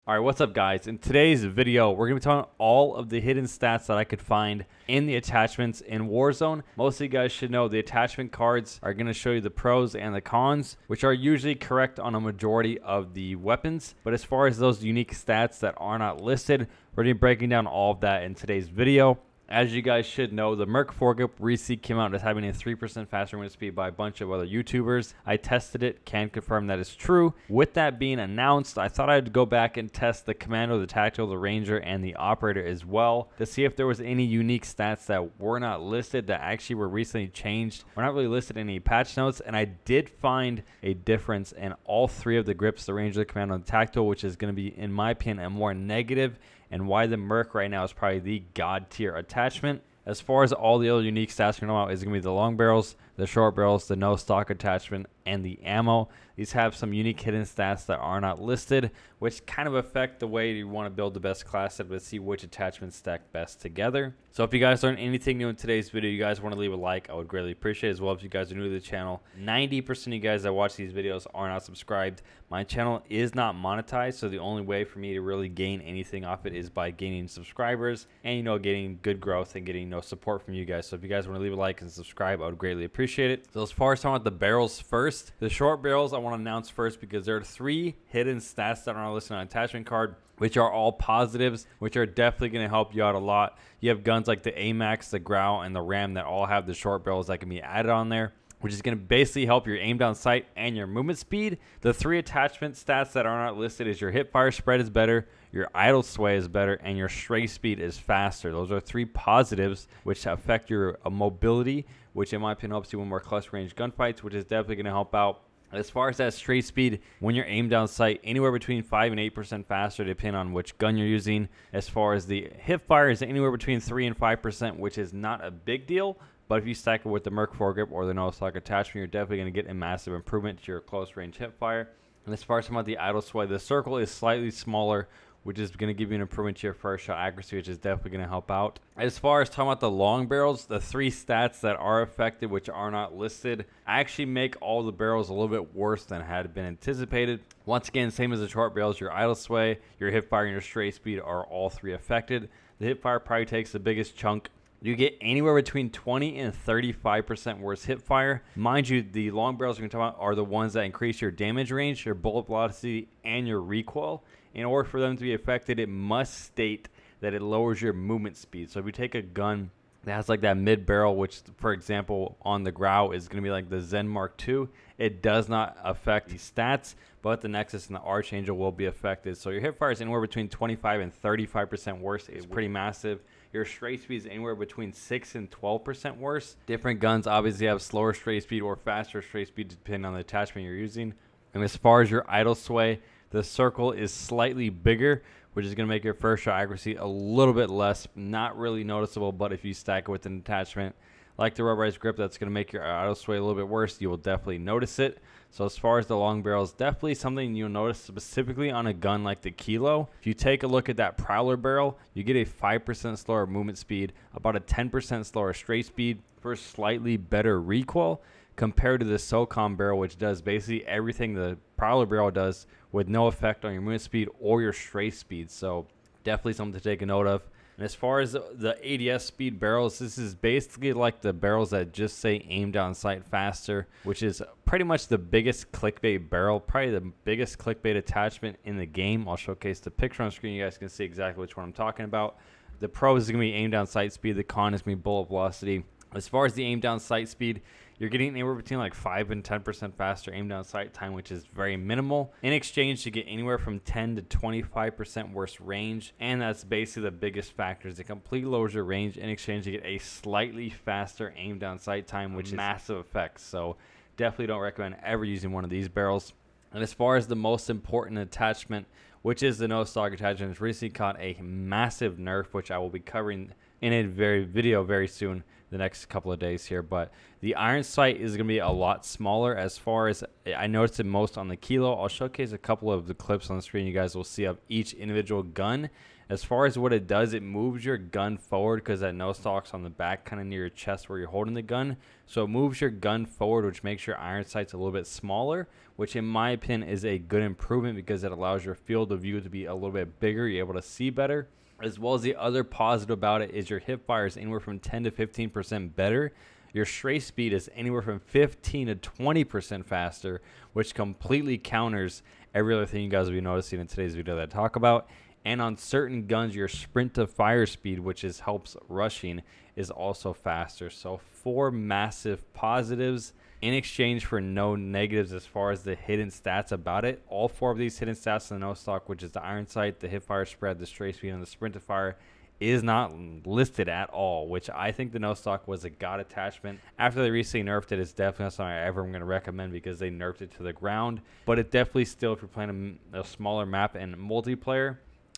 Alright, what's up guys? In today's video, we're going to be talking all of the hidden stats that I could find in the attachments in Warzone. Most of you guys should know the attachment cards are going to show you the pros and the cons, which are usually correct on a majority of the weapons. But as far as those unique stats that are not listed, we're going to be breaking down all of that in today's video. As you guys should know, the Merc foregrip recently came out as having a 3% faster movement speed by a bunch of other YouTubers. I tested it, can confirm that is true. With that being announced, I thought I'd go back and test the Commando, the Tactical, the Ranger, and the Operator as well to see if there was any unique stats that were not listed that actually were recently changed. We're not really listed in any patch notes, and I did find a difference in all three of the grips, the Ranger, the Commando, and the Tactical, which is going to be, in my opinion, a more negative, and why the Merc right now is probably the god tier attachment. As far as all the other unique stats we're going to know is going to be the long barrels, the short barrels, the no stock attachment, and the ammo. These have some unique hidden stats that are not listed, which kind of affect the way you want to build the best class set to see which attachments stack best together. So if you guys learned anything new in today's video, you guys want to leave a like, I would greatly appreciate it. As well, if you guys are new to the channel, 90% of you guys that watch these videos are not subscribed. My channel is not monetized, so the only way for me to really gain anything off it is by gaining subscribers and, getting good growth and getting support from you guys. So if you guys want to leave a like and subscribe, I would greatly appreciate it. So as far as talking about the barrels first, the short barrels I want to announce first because there are three hidden stats that are not listed on an attachment card, which are all positives, which are definitely going to help you out a lot. You have guns like the AMAX, the Growl, and the Ram that all have the short barrels that can be added on there, which is going to basically help your aim down sight and your movement speed. The three attachment stats that are not listed is your hip fire spread is better, your idle sway is better, and your stray speed is faster. Those are three positives which affect your mobility, which in my opinion helps you win more close range gunfights, which is definitely going to help out. As far as that straight speed, when you're aim down sight, anywhere between 5 and 8% faster depending on which gun you're using. As far as the hip fire is anywhere between 3 and 5%, which is not a big deal. But if you stack it with the Merc foregrip or the no stock attachment, you're definitely going to get a massive improvement to your close range hip fire. And as far as about the idle sway, the circle is slightly smaller, which is going to give you an improvement to your first shot accuracy, which is definitely going to help out. As far as talking about the long barrels, the three stats that are affected, which are not listed, actually make all the barrels a little bit worse than had been anticipated. Once again, same as the short barrels, your idle sway, your hip fire, and your straight speed are all three affected. The hip fire probably takes the biggest chunk. You get anywhere between 20 and 35% worse hip fire. Mind you, the long barrels we're going to talk about are the ones that increase your damage range, your bullet velocity, and your recoil. In order for them to be affected, it must state that it lowers your movement speed. So if you take a gun that has like that mid barrel, which for example on the Growl is going to be like the Zen Mark II, it does not affect the stats, but the Nexus and the Archangel will be affected. So your hip fire is anywhere between 25 and 35% worse. It's pretty massive. Your straight speed is anywhere between 6 and 12% worse. Different guns obviously have slower straight speed or faster straight speed depending on the attachment you're using. And as far as your idle sway, the circle is slightly bigger, which is going to make your first shot accuracy a little bit less. Not really noticeable, but if you stack it with an attachment like the rubberized grip, that's going to make your idle sway a little bit worse. You will definitely notice it. So as far as the long barrels, definitely something you'll notice specifically on a gun like the Kilo. If you take a look at that Prowler barrel, you get a 5% slower movement speed, about a 10% slower straight speed for slightly better recoil compared to the SOCOM barrel, which does basically everything the Prowler barrel does with no effect on your movement speed or your stray speed. So definitely something to take a note of. And as far as the ADS speed barrels, this is basically like the barrels that just say aim down sight faster, which is pretty much the biggest clickbait barrel, probably the biggest clickbait attachment in the game. I'll showcase the picture on screen. You guys can see exactly which one I'm talking about. The pro is going to be aim down sight speed. The con is going to be bullet velocity. As far as the aim down sight speed, you're getting anywhere between like 5 and 10% faster aim down sight time, which is very minimal. In exchange, you get anywhere from 10 to 25% worse range, and that's basically the biggest factor. Is it completely lowers your range. In exchange, you get a slightly faster aim down sight time, which is massive effects. So definitely don't recommend ever using one of these barrels. And as far as the most important attachment, which is the no stock attachment, it's recently caught a massive nerf, which I will be covering in a video very soon. the next couple of days here. But the iron sight is going to be a lot smaller. As far as I noticed it most on the Kilo, I'll showcase a couple of the clips on the screen. You guys will see of each individual gun. As far as what it does, it moves your gun forward because that no stock's on the back, kind of near your chest where you're holding the gun. So it moves your gun forward, which makes your iron sights a little bit smaller, which in my opinion is a good improvement because it allows your field of view to be a little bit bigger. You're able to see better. As well as the other positive about it is your hip fire is anywhere from 10 to 15% better. Your stray speed is anywhere from 15 to 20% faster, which completely counters every other thing you guys will be noticing in today's video that I talk about. And on certain guns, your sprint to fire speed, which helps rushing, is also faster. So 4 massive positives in exchange for no negatives as far as the hidden stats about it. All 4 of these hidden stats in the no stock, which is the iron sight, the hip fire spread, the stray speed, and the sprint to fire, is not listed at all, which I think the no stock was a god attachment. After they recently nerfed it, it's definitely not something I ever am going to recommend because they nerfed it to the ground. But it definitely still, if you're playing a smaller map and multiplayer,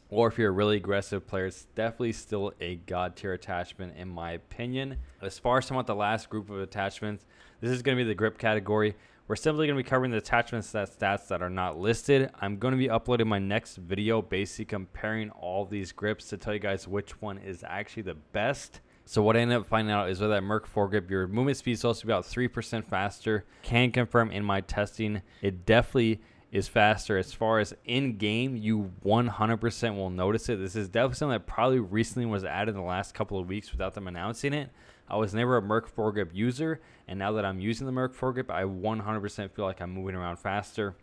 or if you're a really aggressive player, it's definitely still a god tier attachment in my opinion. As far as the last group of attachments, this is going to be the grip category. We're simply going to be covering the attachments stats that are not listed. I'm going to be uploading my next video basically comparing all these grips to tell you guys which one is actually the best. So what I ended up finding out is with that Merc foregrip, your movement speed is supposed to be about 3% faster. Can confirm in my testing, it definitely is faster. As far as in game, you 100% will notice it. This is definitely something that probably recently was added in the last couple of weeks without them announcing it. I was never a Merc foregrip user, and now that I'm using the Merc foregrip, I 100% feel like I'm moving around faster.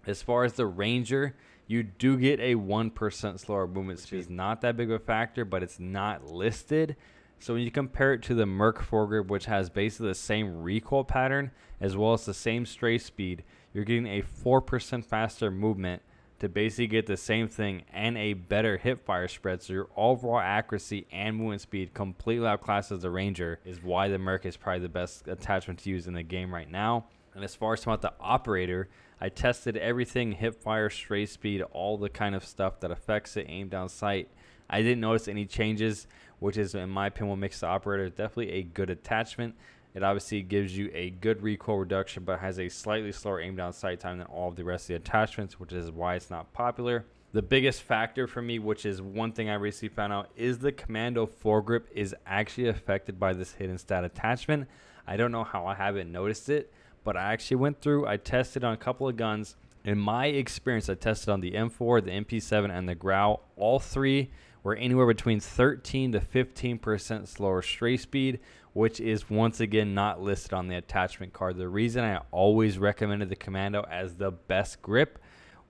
As far as the Ranger, you do get a 1% slower movement speed. It's not that big of a factor, but it's not listed. So when you compare it to the Merc foregrip, which has basically the same recoil pattern as well as the same stray speed, you're getting a 4% faster movement to basically get the same thing and a better hip fire spread. So your overall accuracy and movement speed completely outclasses the Ranger, is why the Merc is probably the best attachment to use in the game right now. And as far as about the operator, I tested everything, hip fire, stray speed, all the kind of stuff that affects it, aim down sight. I didn't notice any changes, which is, in my opinion, what makes the operator definitely a good attachment. It obviously gives you a good recoil reduction, but has a slightly slower aim down sight time than all of the rest of the attachments, which is why it's not popular. The biggest factor for me, which is one thing I recently found out, is the Commando foregrip is actually affected by this hidden stat attachment. I don't know how I haven't noticed it, but I actually went through, I tested on a couple of guns. In my experience, I tested on the M4, the MP7, and the Growl. All 3 were anywhere between 13 to 15% slower stray speed, which is once again not listed on the attachment card. The reason I always recommended the Commando as the best grip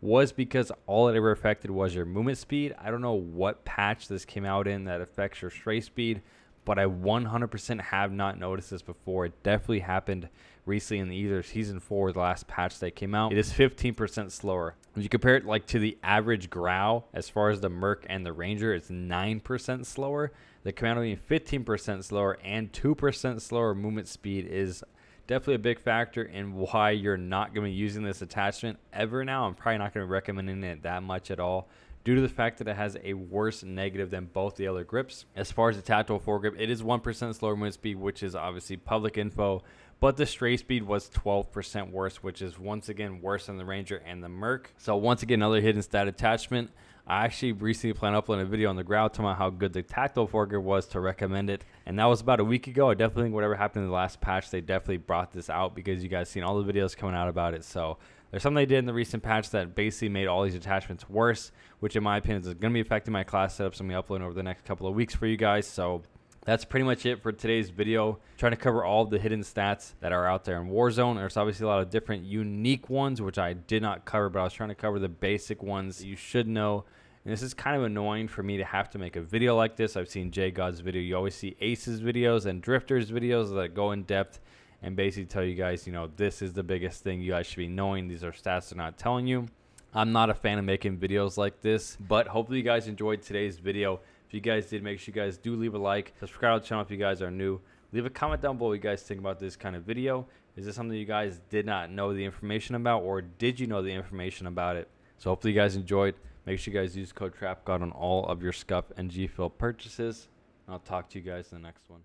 was because all it ever affected was your movement speed. I don't know what patch this came out in that affects your stray speed, but I 100% have not noticed this before. It definitely happened recently in either season 4 or the last patch that came out. It is 15% slower. If you compare it to the average Growl, as far as the Merc and the Ranger, it's 9% slower. The Commando being 15% slower and 2% slower movement speed is definitely a big factor in why you're not going to be using this attachment ever now. I'm probably not going to be recommending it that much at all, due to the fact that it has a worse negative than both the other grips. As far as the tactical foregrip, it is 1% slower movement speed, which is obviously public info, but the stray speed was 12% worse, which is once again worse than the Ranger and the Merc. So once again, another hidden stat attachment. I actually recently planned on uploading a video on the Growl talking about how good the tactical foregrip was to recommend it, and that was about a week ago. I definitely think whatever happened in the last patch, they definitely brought this out because you guys seen all the videos coming out about it. So there's something they did in the recent patch that basically made all these attachments worse, which in my opinion is going to be affecting my class setups. I'm going to be uploading over the next couple of weeks for you guys. So that's pretty much it for today's video. Trying to cover all the hidden stats that are out there in Warzone. There's obviously a lot of different unique ones, which I did not cover, but I was trying to cover the basic ones that you should know. And this is kind of annoying for me to have to make a video like this. I've seen God's video. You always see Ace's videos and Drifter's videos that go in depth and basically tell you guys, this is the biggest thing you guys should be knowing. These are stats they're not telling you. I'm not a fan of making videos like this, but hopefully you guys enjoyed today's video. If you guys did, make sure you guys do leave a like. Subscribe to the channel if you guys are new. Leave a comment down below what you guys think about this kind of video. Is this something you guys did not know the information about, or did you know the information about it? So hopefully you guys enjoyed. Make sure you guys use code Trapgod on all of your Scuff and GFUEL purchases. I'll talk to you guys in the next one.